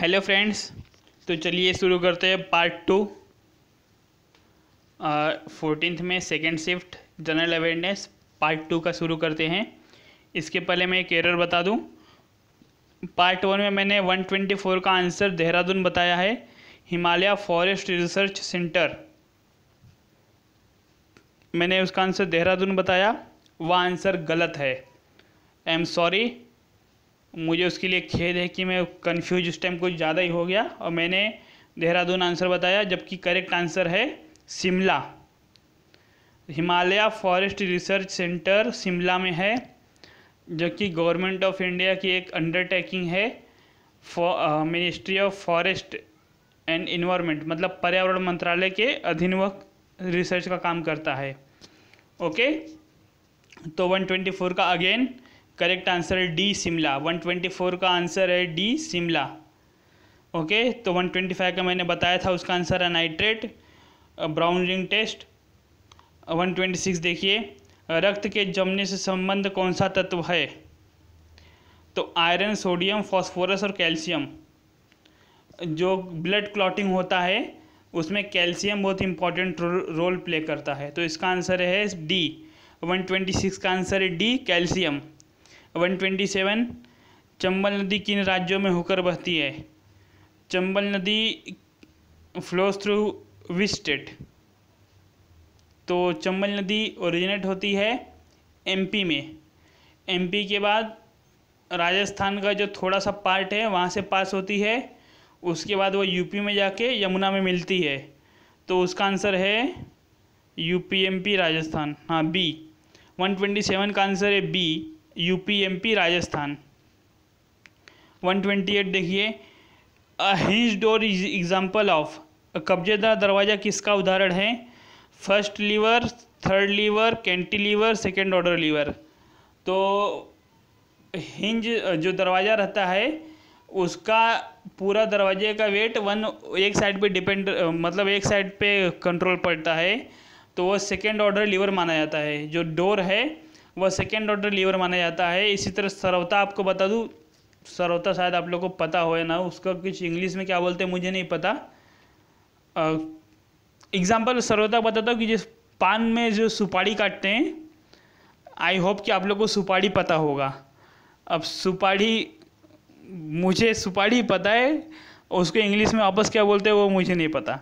Hello friends, तो चलिए शुरू करते हैं पार्ट 2 14th में second shift general awareness part 2 का शुरू करते हैं। इसके पहले मैं एक एरर बता दूं। पार्ट 1 में मैंने 124 का आंसर देहरादून बताया है, हिमालय फॉरेस्ट रिसर्च सेंटर मैंने उसका आंसर देहरादून बताया, वह आंसर गलत है। आई एम सॉरी, मुझे उसके लिए खेद है कि मैं कंफ्यूज उस टाइम कुछ ज़्यादा ही हो गया और मैंने देहरादून आंसर बताया, जबकि करेक्ट आंसर है Shimla. Himalaya forest research centre Shimla में है, जो कि गवर्नमेंट ऑफ इंडिया की एक अंडरटेकिंग है। Ministry of forest and environment मतलब पर्यावरण मंत्रालय के अधीन वह रिसर्च का काम करता है। ओके, तो 124 का अगेन करेक्ट आंसर है डी शिमला। 124 का आंसर है डी शिमला। ओके, तो 125 का मैंने बताया था, उसका आंसर है नाइट्रेट, ब्राउन रिंग टेस्ट। 126 देखिए, रक्त के जमने से संबंध कौन सा तत्व है? तो आयरन, सोडियम, फास्फोरस और कैल्शियम। जो ब्लड क्लॉटिंग होता है उसमें कैल्शियम बहुत इंपॉर्टेंट रोल प्ले करता है, तो इसका आंसर है डी। 126 का आंसर है डी, कैल्शियम। 127, चंबल नदी किन राज्यों में होकर बहती है? चंबल नदी फ्लोज थ्रू विच स्टेट? तो चंबल नदी ओरिजिनेट होती है एमपी में। एमपी के बाद राजस्थान का जो थोड़ा सा पार्ट है वहाँ से पास होती है, उसके बाद वो यूपी में जाके यमुना में मिलती है, तो उसका आंसर है यूपी एमपी राजस्थान, हाँ बी। 127 का आंसर है बी, यूपी एमपी राजस्थान। 128 देखिए, a hinge door is example of. कब्जेदार दरवाज़ा किसका उदाहरण है? First lever, third lever, cantilever, second order lever. तो हिंज जो दरवाज़ा रहता है उसका पूरा दरवाजे का वेट एक साइड पे डिपेंड मतलब एक साइड पे कंट्रोल पड़ता है, तो वो सेकेंड ऑर्डर लीवर माना जाता है। जो डोर है वह सेकेंड ऑर्डर लीवर माना जाता है। इसी तरह सरौता आपको बता दूँ, सरौता शायद आप लोगों को पता हो या ना, उसका कुछ इंग्लिश में क्या बोलते हैं मुझे नहीं पता। एग्जाम्पल सरौता बताता हूँ कि जिस पान में जो सुपारी काटते हैं, आई होप कि आप लोग को सुपारी पता होगा। अब सुपारी, मुझे सुपारी पता है, उसको इंग्लिश में वापस क्या बोलते हैं वो मुझे नहीं पता।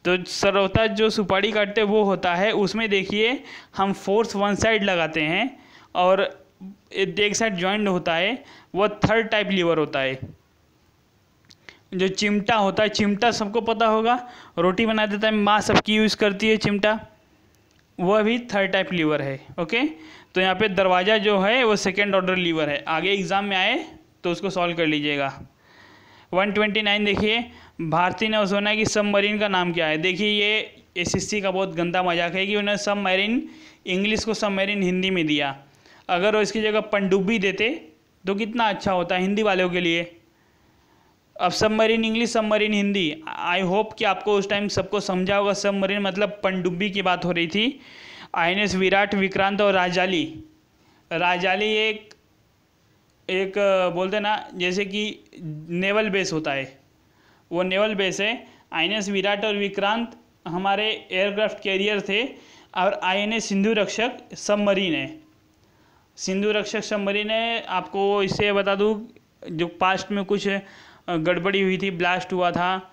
तो सरौता जो सुपारी काटते हैं वो होता है, उसमें देखिए हम फोर्स वन साइड लगाते हैं और एक साइड जॉइंट होता है, वो थर्ड टाइप लीवर होता है। जो चिमटा होता है, चिमटा सबको पता होगा, रोटी बनाते टाइम माँ सबकी यूज़ करती है चिमटा, वह भी थर्ड टाइप लीवर है। ओके, तो यहाँ पे दरवाज़ा जो है वो सेकेंड ऑर्डर लीवर है। आगे एग्जाम में आए तो उसको सॉल्व कर लीजिएगा। 129 देखिए, भारतीय नौसेना की सबमरीन का नाम क्या है? देखिए ये एसएससी का बहुत गंदा मजाक है कि उन्होंने सबमरीन इंग्लिश को सबमरीन हिंदी में दिया। अगर वो इसकी जगह पनडुब्बी देते तो कितना अच्छा होता है हिंदी वालों के लिए। अब submarine English, submarine Hindi. I hope कि आपको उस टाइम सबको समझा होगा सबमरीन मतलब पनडुब्बी की बात हो रही थी। आईएनएस विराट, विक्रांत और राजाली। राजाली एक बोलते ना जैसे कि नेवल बेस होता है, वो नेवल बेस है। आईएनएस विराट और विक्रांत हमारे एयरक्राफ्ट कैरियर थे, और आईएनएस सिंधु रक्षक सबमरीन है। सिंधु रक्षक सबमरीन है। आपको इससे बता दूं, जो पास्ट में कुछ गड़बड़ी हुई थी, ब्लास्ट हुआ था,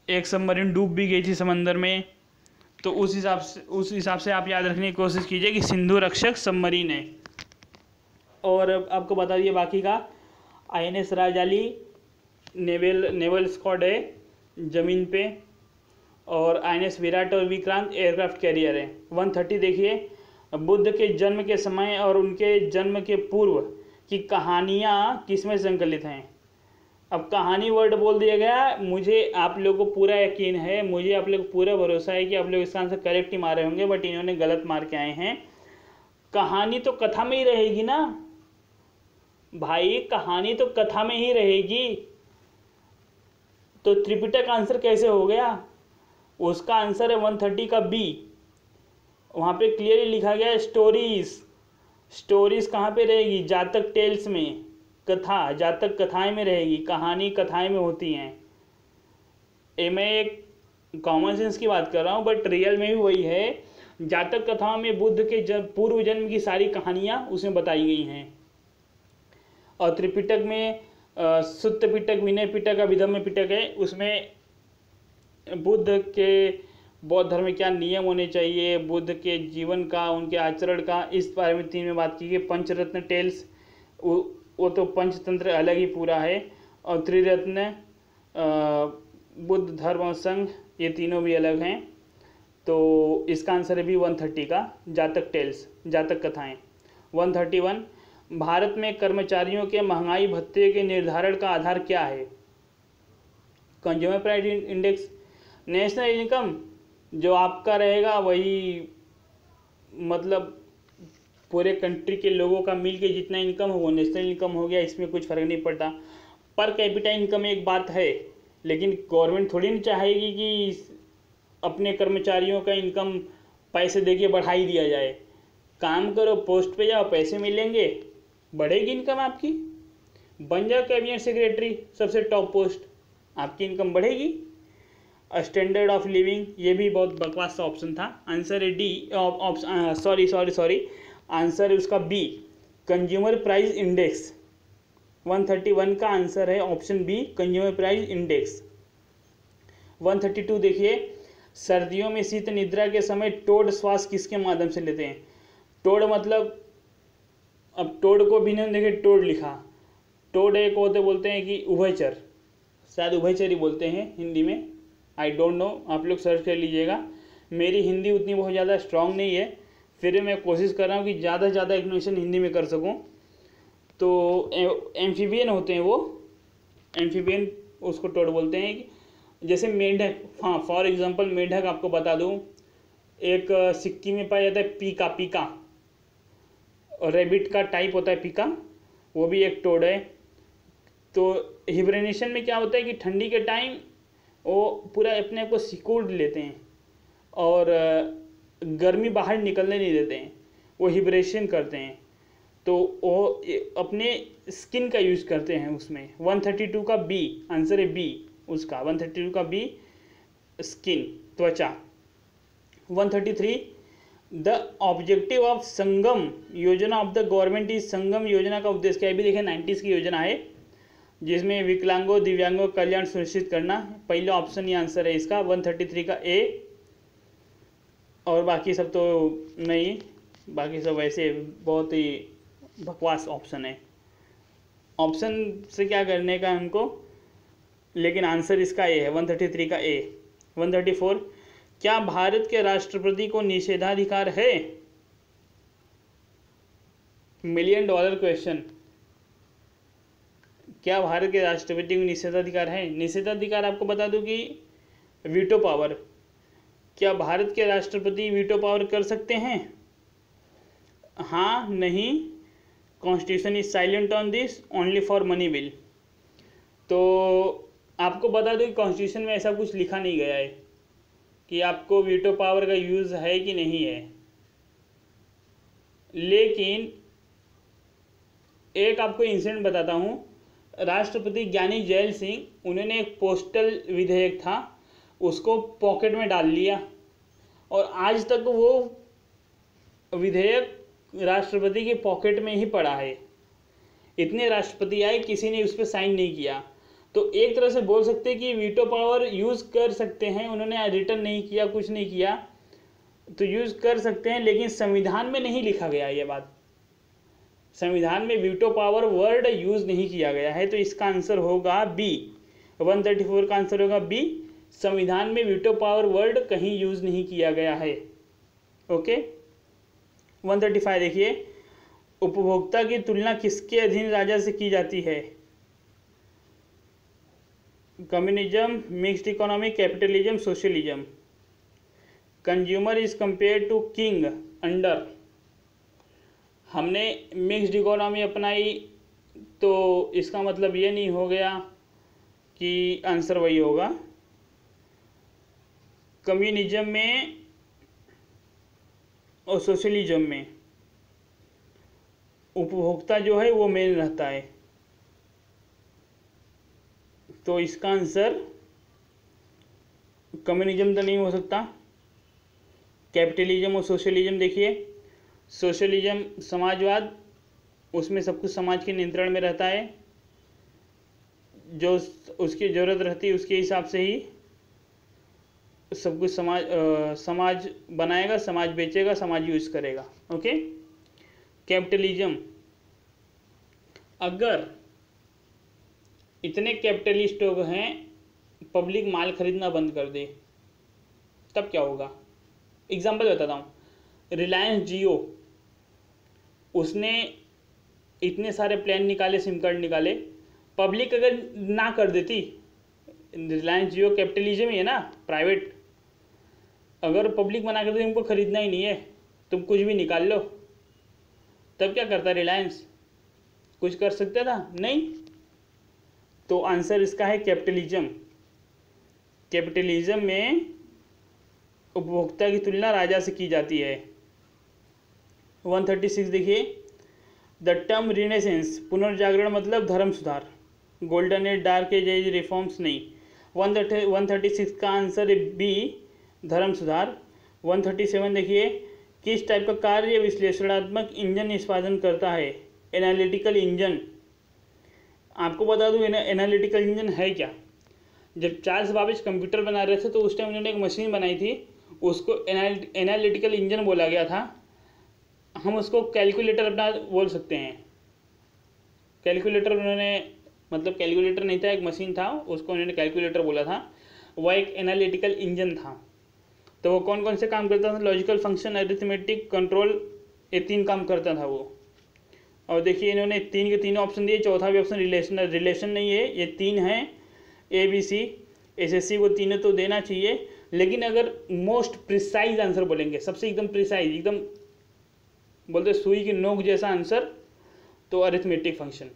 एक सबमरीन डूब भी गई थी समंदर में, तो उस हिसाब से आप याद रखने की कोशिश कीजिए कि सिंधु रक्षक सबमरीन है। और आपको बता दिए बाकी का, आईएनएस राजाली नेवल स्क्वाड है ज़मीन पे, और आईएनएस विराट और विक्रांत एयरक्राफ्ट कैरियर है। 130 देखिए, बुद्ध के जन्म के समय और उनके जन्म के पूर्व की कहानियाँ किसमें संकलित हैं? अब कहानी वर्ड बोल दिया गया, मुझे आप लोगों को पूरा यकीन है, मुझे आप लोग को पूरा भरोसा है कि आप लोग इसका आंसर करेक्ट ही मारे होंगे, बट इन्होंने गलत मार के आए हैं। कहानी तो कथा में ही रहेगी ना भाई, कहानी तो कथा में ही रहेगी, तो त्रिपिटक आंसर कैसे हो गया? उसका आंसर है 130 का बी। वहाँ पे क्लियरली लिखा गया है स्टोरीज। स्टोरीज कहाँ पे रहेगी? जातक टेल्स में। कथा, जातक कथाएं में रहेगी, कहानी कथाएं में होती हैं। ये मैं एक कॉमन सेंस की बात कर रहा हूँ, बट रियल में भी वही है। जातक कथाओं में बुद्ध के पूर्व जन्म की सारी कहानियाँ उसमें बताई गई हैं। और त्रिपिटक में सुत्त पिटक, विनय पिटक, अभिधम्म पिटक है, उसमें बुद्ध के बौद्ध धर्म में क्या नियम होने चाहिए, बुद्ध के जीवन का, उनके आचरण का, इस बारे में 3 में बात की गई। पंचरत्न टेल्स, वो तो पंचतंत्र अलग ही पूरा है। और त्रिरत्न, बुद्ध धर्म और संघ, ये तीनों भी अलग हैं। तो इसका आंसर है भी 130 का, जातक टेल्स, जातक कथाएं। 131, भारत में कर्मचारियों के महंगाई भत्ते के निर्धारण का आधार क्या है? Consumer price index. National income जो आपका रहेगा वही, मतलब पूरे कंट्री के लोगों का मिल के जितना इनकम हो वो नेशनल इनकम हो गया, इसमें कुछ फ़र्क नहीं पड़ता। पर कैपिटा इनकम एक बात है, लेकिन गवर्नमेंट थोड़ी नहीं चाहेगी कि अपने कर्मचारियों का इनकम पैसे देके बढ़ा ही दिया जाए। काम करो, पोस्ट पे जाओ, पैसे मिलेंगे, बढ़ेगी इनकम आपकी। बन जाओ कैबिनेट सेक्रेटरी, सबसे टॉप पोस्ट, आपकी इनकम बढ़ेगी। स्टैंडर्ड ऑफ लिविंग, ये भी बहुत बकवास सा ऑप्शन था। आंसर है डी, सॉरी, आंसर है उसका बी, कंज्यूमर प्राइस इंडेक्स। 131 का आंसर है option B, consumer price index. 132 देखिए, सर्दियों में शीत निद्रा के समय टोड श्वास किसके माध्यम से लेते हैं? टोड मतलब, अब टोड को भी नहीं देखे, टोड लिखा, टोड एक होते बोलते हैं कि उभयचर, शायद उभयचर ही बोलते हैं हिंदी में, आई डोंट नो, आप लोग सर्च कर लीजिएगा। मेरी हिंदी उतनी बहुत ज़्यादा स्ट्रांग नहीं है, फिर मैं कोशिश कर रहा हूँ कि ज़्यादा से ज़्यादा एक्सप्लेनेशन हिंदी में कर सकूँ। तो एम्फीबियन होते हैं वो, एम्फीबियन उसको टोड बोलते हैं। जैसे मेंढक, हाँ फॉर एग्जांपल मेंढक आपको बता दूँ, एक सिक्किम में पाया जाता है पीका, और रैबिट का टाइप होता है पीका, वो भी एक टोड है। तो हिबरनेशन में क्या होता है कि ठंडी के टाइम वो पूरा अपने आप को सिकोड़ लेते हैं और गर्मी बाहर निकलने नहीं देते हैं, वो हिबरेशन करते हैं, तो वो अपने स्किन का यूज़ करते हैं उसमें। 132 का बी, आंसर है बी उसका, 132 का बी, स्किन, त्वचा। 133, द ऑब्जेक्टिव ऑफ संगम योजना ऑफ द गवर्नमेंट इज, संगम योजना का उद्देश्य क्या है? भी देखें 90s की योजना है जिसमें विकलांगों दिव्यांगों कल्याण सुनिश्चित करना, पहला ऑप्शन ही आंसर है इसका, 133 का ए। और बाकी सब तो नहीं, बाकी सब वैसे बहुत ही बकवास ऑप्शन है, ऑप्शन से क्या करने का हमको, लेकिन आंसर इसका ए है, 133 का ए। 134, क्या भारत के राष्ट्रपति को निषेधाधिकार है? $1 मिलियन क्वेश्चन, क्या भारत के राष्ट्रपति को निषेधाधिकार है? निषेधाधिकार आपको बता दूं कि वीटो पावर, क्या भारत के राष्ट्रपति वीटो पावर कर सकते हैं? हाँ, नहीं, constitution is silent on this, only for money bill. तो आपको बता दूं कि कॉन्स्टिट्यूशन में ऐसा कुछ लिखा नहीं गया है कि आपको वीटो पावर का यूज़ है कि नहीं है, लेकिन एक आपको इंसिडेंट बताता हूँ। राष्ट्रपति ज्ञानी जैल सिंह, उन्होंने एक पोस्टल विधेयक था उसको पॉकेट में डाल लिया, और आज तक वो विधेयक राष्ट्रपति के पॉकेट में ही पड़ा है। इतने राष्ट्रपति आए, किसी ने उस पर साइन नहीं किया। तो एक तरह से बोल सकते हैं कि वीटो पावर यूज़ कर सकते हैं, उन्होंने रिटर्न नहीं किया, कुछ नहीं किया, तो यूज़ कर सकते हैं, लेकिन संविधान में नहीं लिखा गया ये बात, संविधान में वीटो पावर वर्ड यूज़ नहीं किया गया है। तो इसका आंसर होगा बी, 134 का आंसर होगा बी, संविधान में वीटो पावर वर्ड कहीं यूज़ नहीं किया गया है। ओके। 135 देखिए, उपभोक्ता की तुलना किसके अधीन राजा से की जाती है? Communism, mixed economy, capitalism, socialism. Consumer is compare to king under, हमने मिक्स्ड इकोनॉमी अपनाई, तो इसका मतलब ये नहीं हो गया कि आंसर वही होगा। कम्युनिज्म में और सोशलिज्म में उपभोक्ता जो है वो मेन रहता है, तो इसका आंसर कम्युनिज्म तो नहीं हो सकता। कैपिटलिज्म और सोशलिज्म देखिए, सोशलिज्म समाजवाद, उसमें सब कुछ समाज के नियंत्रण में रहता है, जो उसकी ज़रूरत रहती है उसके हिसाब से ही सब कुछ समाज बनाएगा, समाज बेचेगा, समाज यूज करेगा। ओके। कैपिटलिज्म, अगर इतने कैपिटलिस्ट लोग हैं पब्लिक माल खरीदना बंद कर दे तब क्या होगा? एग्जांपल बताता हूँ, रिलायंस जियो, उसने इतने सारे प्लान निकाले, सिम कार्ड निकाले, पब्लिक अगर ना कर देती, रिलायंस जियो कैपिटलिज्म ही है ना, प्राइवेट, अगर पब्लिक मना कर दे तुमको खरीदना ही नहीं है, तुम कुछ भी निकाल लो, तब क्या करता रिलायंस? कुछ कर सकता था? नहीं। तो आंसर इसका है कैपिटलिज्म। कैपिटलिज्म में उपभोक्ता की तुलना राजा से की जाती है। 136 देखिए, द टर्म रिनेसेंस, पुनर्जागरण मतलब धर्म सुधार, golden age, dark age, reforms नहीं। 136 का आंसर है बी, धर्म सुधार। 137 देखिए, किस टाइप का कार्य विश्लेषणात्मक इंजन निष्पादन करता है? Analytical engine. आपको बता दूं एनालिटिकल इंजन है क्या? जब चार्ल्स बाबेज कंप्यूटर बना रहे थे तो उस टाइम उन्होंने एक मशीन बनाई थी, उसको एनालिटिकल इंजन बोला गया था। हम उसको कैलकुलेटर अपना बोल सकते हैं। कैलकुलेटर उन्होंने, मतलब कैलकुलेटर नहीं था, एक मशीन था, उसको उन्होंने कैलकुलेटर बोला था। वह एक एनालिटिकल इंजन था। तो वो कौन कौन से काम करता था? लॉजिकल फंक्शन, अरिथमेटिक, कंट्रोल, ये 3 काम करता था वो। और देखिए इन्होंने 3 के 3 ऑप्शन दिए, चौथा भी ऑप्शन रिलेशन नहीं है, ये 3 हैं, ABC। SSC को तीनों तो देना चाहिए, लेकिन अगर मोस्ट प्रिसाइज आंसर बोलेंगे, सबसे एकदम प्रिसाइज, एकदम बोलते सुई की नोक जैसा आंसर, तो arithmetic function.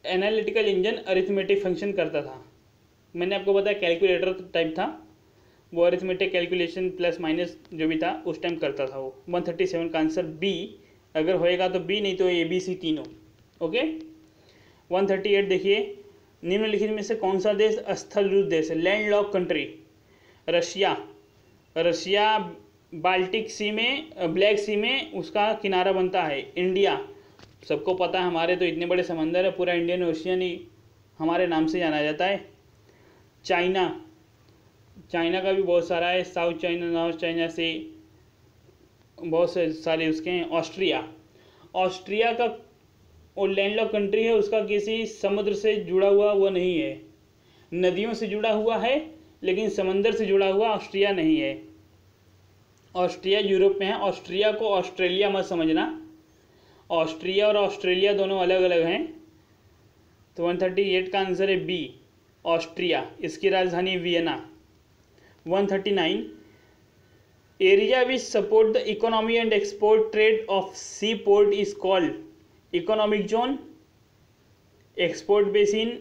Analytical engine arithmetic function करता था। मैंने आपको बताया कैलकुलेटर टाइप था, वो अरिथमेटिक कैलकुलेशन प्लस माइनस जो भी था उस टाइम करता था वो। 137 का आंसर बी, अगर होएगा तो बी, नहीं तो ABC तीनों। ओके। 138 देखिए, निम्नलिखित में से कौन सा देश स्थल रूप देश है? Land lock country, Russia. Russia Baltic Sea में, ब्लैक सी में उसका किनारा बनता है। इंडिया, सबको पता है, हमारे तो इतने बड़े समंदर है, पूरा इंडियन ओशियन ही हमारे नाम से जाना जाता है। चाइना, चाइना का भी बहुत सारा है, साउथ चाइना, नॉर्थ चाइना से बहुत से सारे उसके हैं। ऑस्ट्रिया, ऑस्ट्रिया का वो लैंडलॉक कंट्री है, उसका किसी समुद्र से जुड़ा हुआ वो नहीं है, नदियों से जुड़ा हुआ है लेकिन समंदर से जुड़ा हुआ ऑस्ट्रिया नहीं है। ऑस्ट्रिया यूरोप में है। ऑस्ट्रिया को ऑस्ट्रेलिया मत समझना, ऑस्ट्रिया और ऑस्ट्रेलिया दोनों अलग अलग हैं। तो 138 का आंसर है बी, ऑस्ट्रिया, इसकी राजधानी Vienna. 139, area which support the economy and export trade of sea port is called economic zone, export basin,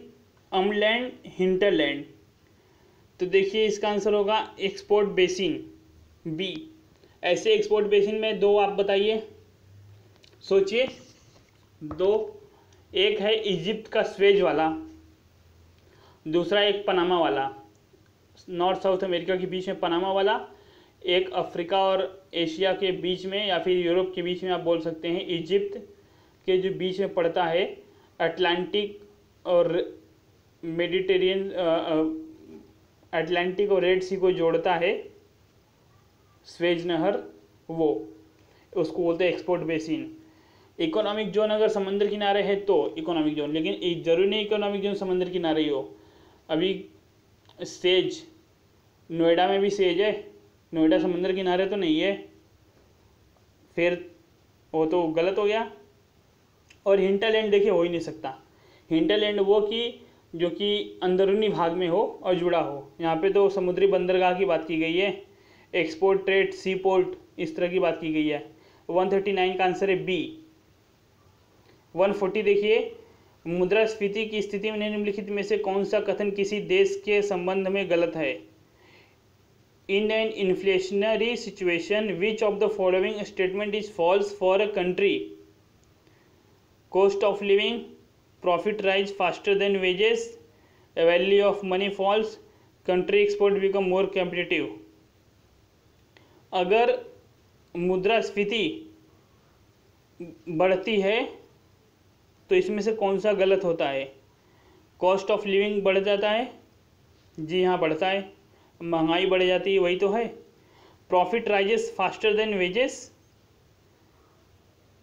umland, hinterland. तो देखिए इसका आंसर होगा एक्सपोर्ट बेसिन, बी। ऐसे एक्सपोर्ट बेसिन में 2 आप बताइए, सोचिए 2, एक है इजिप्ट का स्वेज वाला, दूसरा एक पनामा वाला, नॉर्थ साउथ अमेरिका के बीच में पनामा वाला, एक अफ्रीका और एशिया के बीच में या फिर यूरोप के बीच में आप बोल सकते हैं। इजिप्ट के जो बीच में पड़ता है, अटलांटिक और मेडिटेरियन, अटलांटिक और रेड सी को जोड़ता है स्वेज नहर, वो उसको बोलते हैं एक्सपोर्ट बेसिन। इकोनॉमिक जोन अगर समंदर किनारे है तो इकोनॉमिक जोन, लेकिन जरूरी नहीं इकोनॉमिक जोन समंदर किनारे ही हो। अभी सेज, नोएडा में भी सेज है, नोएडा समंदर किनारे तो नहीं है, फिर वो तो गलत हो गया। और हिंटरलैंड देखिए हो ही नहीं सकता। हिंटरलैंड वो कि जो कि अंदरूनी भाग में हो और जुड़ा हो, यहाँ पे तो समुद्री बंदरगाह की बात की गई है, एक्सपोर्ट ट्रेड, सी पोर्ट, इस तरह की बात की गई है। 139 का आंसर है बी। 140 देखिए, मुद्रास्फीति की स्थिति में निम्नलिखित में से कौन सा कथन किसी देश के संबंध में गलत है? In an inflationary situation which of the following statement is false for a country? Cost of living, profit rise faster than wages, value of money falls, country export become more competitive. अगर मुद्रास्फीति बढ़ती है तो इसमें से कौन सा गलत होता है? कॉस्ट ऑफ लिविंग बढ़ जाता है, जी हाँ बढ़ता है, महंगाई बढ़ जाती है, वही तो है। Profit rises faster than wages,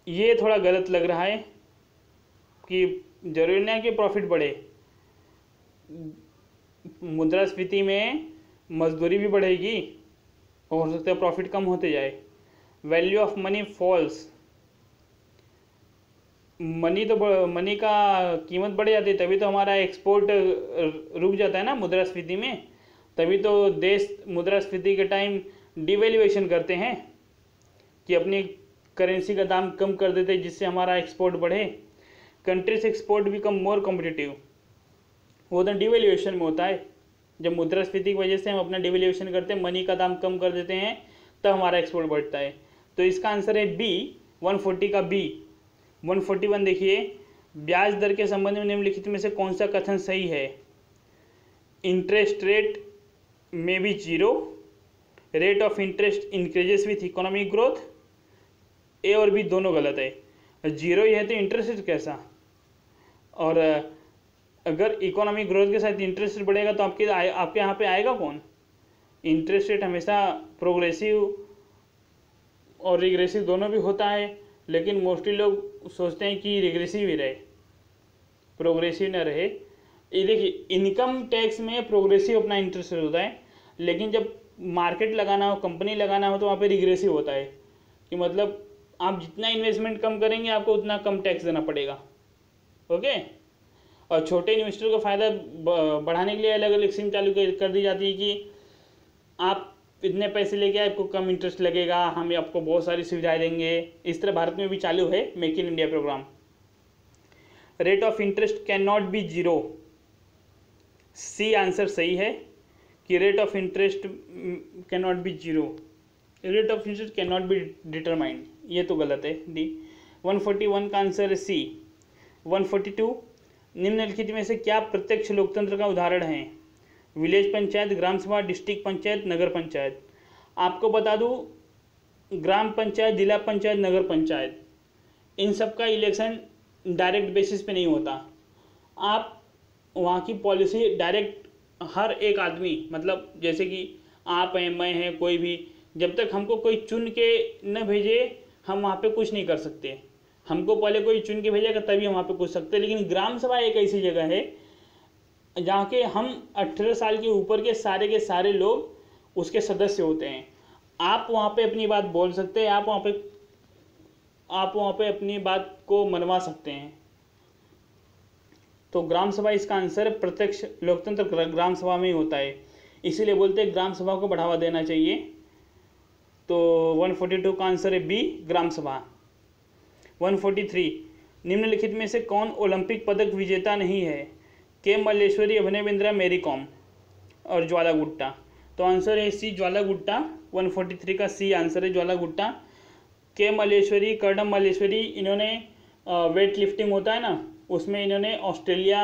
ये थोड़ा गलत लग रहा है कि जरूरी नहीं है कि प्रॉफिट बढ़े, मुद्रास्फीति में मजदूरी भी बढ़ेगी, हो सकता है प्रॉफिट कम होते जाए। Value of money falls, money का कीमत बढ़ जाती है, तभी तो हमारा एक्सपोर्ट रुक जाता है ना मुद्रास्फीति में, तभी तो देश मुद्रास्फीति के टाइम डिवैल्यूएशन करते हैं कि अपनी करेंसी का दाम कम कर देते हैं जिससे हमारा एक्सपोर्ट बढ़े। Countries export become more competitive, वो तो डिवैल्यूएशन में होता है, जब मुद्रास्फीति की वजह से हम अपना डिवैल्यूएशन करते हैं, मनी का दाम कम कर देते हैं, तब हमारा एक्सपोर्ट बढ़ता है। तो इसका आंसर है बी, 140 का बी। 141 देखिए, ब्याज दर के संबंध में निम्नलिखित में से कौन सा कथन सही है? इंटरेस्ट रेट में B zero, rate of interest increases with economic growth. A और बी दोनों गलत है, जीरो ही है तो इंटरेस्ट रेट कैसा? और अगर इकोनॉमिक ग्रोथ के साथ इंटरेस्ट रेट बढ़ेगा तो आपके यहाँ पे आएगा कौन? इंटरेस्ट रेट हमेशा प्रोग्रेसिव और रिग्रेसिव दोनों भी होता है, लेकिन मोस्टली लोग सोचते हैं कि रिग्रेसिव ही रहे, प्रोग्रेसिव ना रहे। ये देखिए, इनकम टैक्स में प्रोग्रेसिव अपना इंटरेस्ट रेट होता है, लेकिन जब मार्केट लगाना हो, कंपनी लगाना हो, तो वहाँ पे रिग्रेसिव होता है कि मतलब आप जितना इन्वेस्टमेंट कम करेंगे आपको उतना कम टैक्स देना पड़ेगा। ओके, और छोटे इन्वेस्टर को फ़ायदा बढ़ाने के लिए अलग अलग स्कीम चालू कर दी जाती है कि आप इतने पैसे लेके आपको कम इंटरेस्ट लगेगा, हम आपको बहुत सारी सुविधाएं देंगे। इस तरह भारत में भी चालू है make in India programme. Rate of interest can not be zero, C answer सही है कि rate of interest can not be zero, rate of interest can not be determined, ये तो गलत है डी। 141 का आंसर है सी। 142, निम्नलिखित में से क्या प्रत्यक्ष लोकतंत्र का उदाहरण है? विलेज पंचायत, ग्राम सभा, डिस्ट्रिक्ट पंचायत, नगर पंचायत। आपको बता दूं, ग्राम पंचायत, जिला पंचायत, नगर पंचायत, इन सब का इलेक्शन डायरेक्ट बेसिस पे नहीं होता। आप वहाँ की पॉलिसी डायरेक्ट हर एक आदमी, मतलब जैसे कि आप हैं, मैं हैं, कोई भी, जब तक हमको कोई चुन के न भेजे हम वहाँ पे कुछ नहीं कर सकते। हमको पहले कोई चुन के भेजेगा तभी हम वहाँ पे कुछ सकते हैं। लेकिन ग्राम सभा एक ऐसी जगह है जहाँ के हम 18 साल के ऊपर के सारे लोग उसके सदस्य होते हैं। आप वहाँ पे अपनी बात बोल सकते हैं, आप वहाँ पे अपनी बात को मनवा सकते हैं। तो ग्राम सभा इसका आंसर है। प्रत्यक्ष लोकतंत्र ग्राम सभा में ही होता है, इसीलिए बोलते हैं ग्राम सभा को बढ़ावा देना चाहिए। तो 142 का आंसर है बी, ग्राम सभा। 143, निम्नलिखित में से कौन ओलंपिक पदक विजेता नहीं है? के मल्लेश्वरी, अभिनव बिंद्रा, मैरी कॉम और ज्वाला गुट्टा। तो आंसर है सी, ज्वाला गुट्टा। 143 का सी आंसर है, ज्वाला गुट्टा। के मल्लेश्वरी, कर्णम मल्लेश्वरी, इन्होंने वेट लिफ्टिंग होता है ना, उसमें इन्होंने ऑस्ट्रेलिया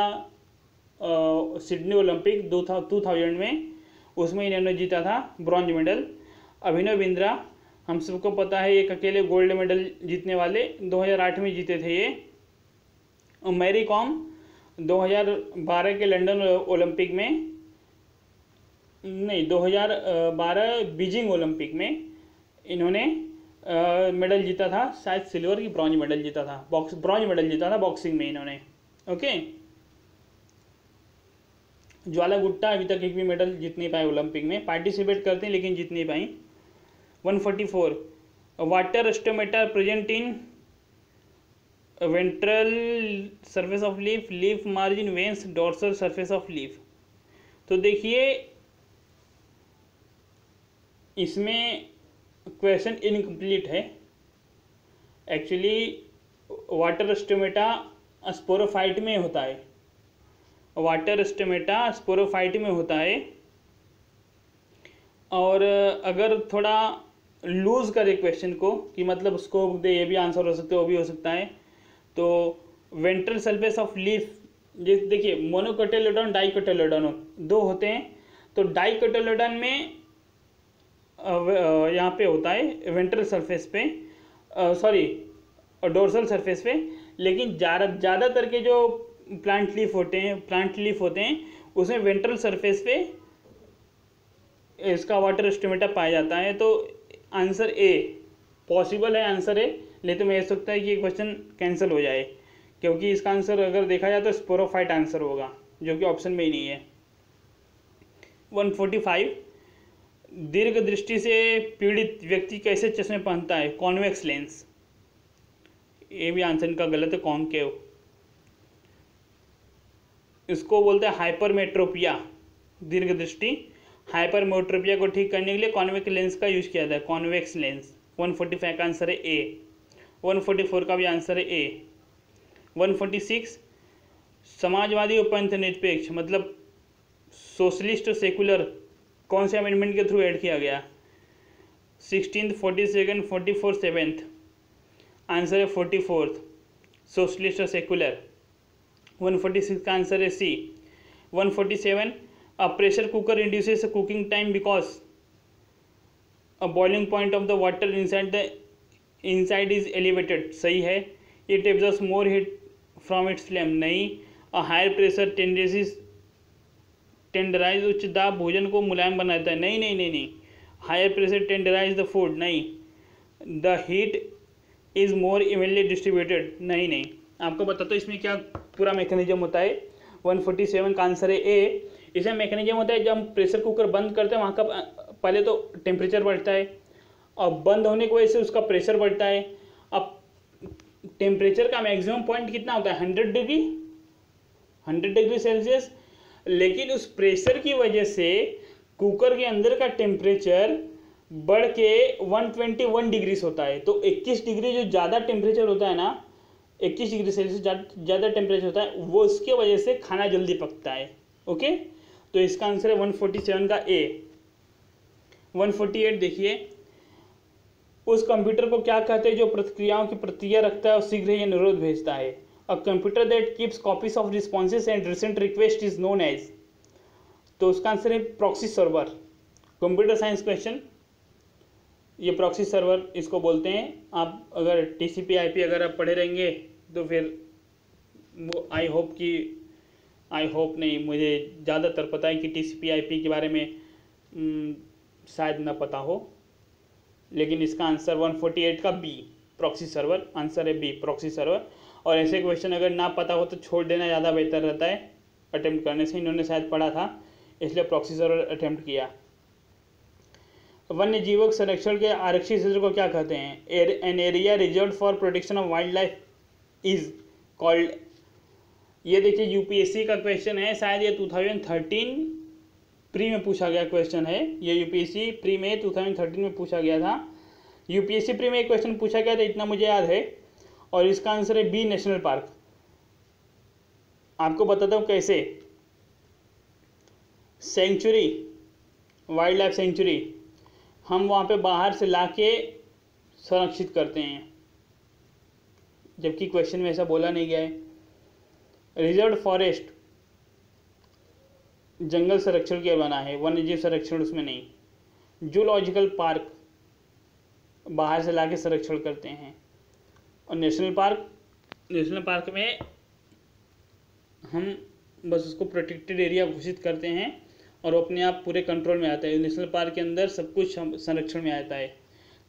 सिडनी ओलंपिक 2000 में उसमें इन्होंने जीता था ब्रॉन्ज मेडल। अभिनव बिंद्रा, हम सबको पता है, एक अकेले गोल्ड मेडल जीतने वाले, 2008 में जीते थे ये। और मैरी कॉम 2012 के लंदन ओलंपिक में, नहीं 2012 बीजिंग ओलंपिक में इन्होंने मेडल जीता था, शायद सिल्वर की ब्रॉन्ज मेडल जीता था, ब्रॉन्ज मेडल जीता था बॉक्सिंग में इन्होंने। ओके, ज्वाला गुट्टा अभी तक एक भी मेडल जीत नहीं पाए ओलंपिक में, पार्टिसिपेट करते हैं लेकिन जीत नहीं पाई। 144, water stomata present in ventral surface of leaf, leaf margin, veins, dorsal surface of leaf. तो देखिए इसमें क्वेश्चन इनकम्प्लीट है। एक्चुअली वाटर स्टोमेटा स्पोरोफाइट में होता है, वाटर स्टोमेटा स्पोरोफाइट में होता है। और अगर थोड़ा लूज करे क्वेश्चन को कि मतलब स्कोप दे, ये भी आंसर हो सकता है वो भी हो सकता है, तो वेंट्रल सरफेस ऑफ लीफ, जैसे देखिए मोनोकोटिलेडोन डाइकोटिलेडोन दो होते हैं, तो डाइकोटिलेडोन में यहाँ पे होता है वेंट्रल सरफेस पे, सॉरी डोर्सल सरफेस पे, लेकिन ज़्यादातर के जो प्लांट लीफ होते हैं उसमें वेंट्रल सरफेस पे इसका वाटर स्टोमेटा पाया जाता है। तो आंसर ए पॉसिबल है, आंसर ए, लेकिन मैं कह सकता है कि ये क्वेश्चन कैंसिल हो जाए, क्योंकि इसका आंसर अगर देखा जाए तो स्पोरोफाइट आंसर होगा, जो कि ऑप्शन में ही नहीं है। 145 दीर्घ दृष्टि से पीड़ित व्यक्ति कैसे चश्मे पहनता है? Convex lens. ये भी आंसर इनका गलत है, कॉनकेव। इसको बोलते हैं हाइपरमेट्रोपिया, दीर्घ दृष्टि। हाइपरमेट्रोपिया को ठीक करने के लिए कॉन्वेक्स लेंस का यूज किया जाता है, कॉन्वेक्स लेंस। 145 का आंसर है ए। 144 का भी आंसर है ए। 146 समाजवादी और पंथ निरपेक्ष मतलब सोशलिस्ट और सेकुलर कौन से अमेंडमेंट के थ्रू ऐड किया गया? 16th, 42nd, 44, 7th। आंसर है 44th, सोशलिस्ट और सेकुलर। 146 का आंसर है C. 147 a pressure cooker induces a cooking time because a boiling point of the water inside is elevated. सही है। It absorbs more heat from its flame. नहीं। A higher pressure tenderise उच्च दाब भोजन को मुलायम बनाता है। नहीं नहीं नहीं नहीं। Higher pressure tenderise the food. नहीं। The heat is more evenly distributed. नहीं नहीं। आपको बताता हूँ इसमें क्या पूरा मैकेनिज्म होता है। 147 का आंसर है ए। इसमें मैकेनिज्म होता है, जब हम प्रेशर कुकर बंद करते हैं वहाँ का पहले तो टेम्परेचर बढ़ता है और बंद होने की वजह से उसका प्रेशर बढ़ता है। अब टेम्परेचर का मैक्सिमम पॉइंट कितना होता है? 100 डिग्री, 100 डिग्री सेल्सियस। लेकिन उस प्रेशर की वजह से कुकर के अंदर का टेम्परेचर बढ़ के 121 डिग्रीज होता है। तो 21 डिग्री जो ज़्यादा टेम्परेचर होता है ना, 21 डिग्री सेल्सियस ज़्यादा टेम्परेचर होता है, वो उसके वजह से खाना जल्दी पकता है। ओके, तो इसका आंसर है 147 का ए। 148 देखिए, उस कंप्यूटर को क्या कहते हैं जो प्रक्रियाओं की प्रतिक्रिया रखता है और शीघ्र ही अनुरोध भेजता है? A computer that keeps copies of responses and recent request is known as. तो उसका आंसर है proxy server. Computer science question, ये प्रॉक्सी सर्वर इसको बोलते हैं। आप अगर TCP/IP अगर आप पढ़े रहेंगे तो फिर आई होप नहीं, मुझे ज़्यादातर पता है कि TCP/IP के बारे में शायद ना पता हो, लेकिन इसका आंसर 148 का बी, प्रॉक्सी सर्वर। आंसर है बी, प्रॉक्सी सर्वर। और ऐसे क्वेश्चन अगर ना पता हो तो छोड़ देना ज़्यादा बेहतर रहता है अटेम्प्ट करने से। इन्होंने शायद पढ़ा था इसलिए प्रॉक्सी सर्वर अटेम्प्ट किया। वन्य जीवों संरक्षण के आरक्षित क्षेत्र को क्या कहते हैं? An area reserve for protection of wild life is called. ये देखिए UPSC का क्वेश्चन है, शायद ये 2013 प्री में पूछा गया क्वेश्चन है। ये UPSC प्री में 2013 में पूछा गया था। UPSC प्री में एक क्वेश्चन पूछा गया था, इतना मुझे याद है। और इसका आंसर है बी, नेशनल पार्क। आपको बताता हूँ कैसे। सेंचुरी, वाइल्ड लाइफ सेंचुरी, हम वहाँ पे बाहर से लाके संरक्षित करते हैं, जबकि क्वेश्चन में ऐसा बोला नहीं गया है। रिजर्व फॉरेस्ट जंगल संरक्षण के लिए बना है, वन्यजीव संरक्षण उसमें नहीं। जूलॉजिकल पार्क बाहर से लाके संरक्षण करते हैं। और नेशनल पार्क में हम बस उसको प्रोटेक्टेड एरिया घोषित करते हैं और वो अपने आप पूरे कंट्रोल में आता है। नेशनल पार्क के अंदर सब कुछ संरक्षण में आता है।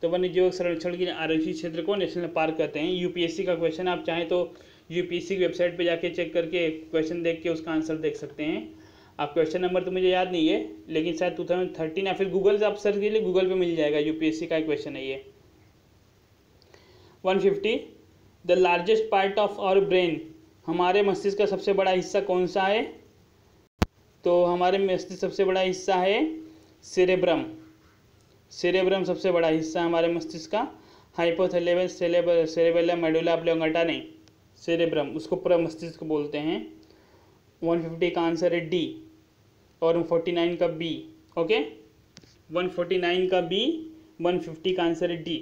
तो वन्यजीव संरक्षण के लिए आरक्षित क्षेत्र को नेशनल पार्क कहते हैं। UPSC का क्वेश्चन, आप चाहें तो UPSC की वेबसाइट पे जाके चेक करके क्वेश्चन देख के उसका आंसर देख सकते हैं। आप क्वेश्चन नंबर तो मुझे याद नहीं है, लेकिन शायद 2013 या फिर गूगल से आप सर्च कीजिए, गूगल पे मिल जाएगा। UPSC का क्वेश्चन है ये। 150 the largest part of our brain, हमारे मस्तिष्क का सबसे बड़ा हिस्सा कौन सा है? तो हमारे मस्तिष्क सबसे बड़ा हिस्सा है सेरेब्रम। सेरेब्रम सबसे बड़ा हिस्सा हमारे मस्तिष्क का। हाइपोथैलेमस, सेरेबेलम, मेडुला ऑब्लोंगाटा नहीं, सेरेब्रम, उसको पूरा मस्तिष्क बोलते हैं। 150 का आंसर है डी और 149 का बी। ओके, 149 का बी, 150 का आंसर है डी।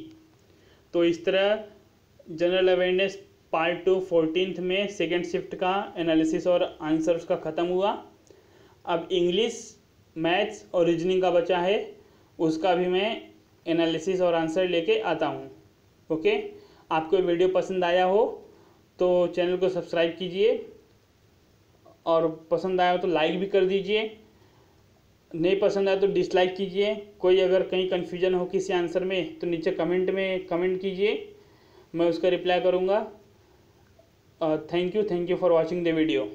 तो इस तरह जनरल अवेयरनेस पार्ट 2 14th में सेकेंड शिफ्ट का एनालिसिस और आंसर्स का ख़त्म हुआ। अब इंग्लिश, मैथ्स और रीजनिंग का बचा है, उसका भी मैं एनालिसिस और आंसर लेके आता हूँ। ओके, आपको वीडियो पसंद आया हो तो चैनल को सब्सक्राइब कीजिए और पसंद आया हो तो लाइक भी कर दीजिए, नहीं पसंद आया तो डिसलाइक कीजिए। कोई अगर कहीं कन्फ्यूजन हो किसी आंसर में तो नीचे कमेंट में कमेंट कीजिए, मैं उसका रिप्लाई करूँगा। Thank you for watching the video.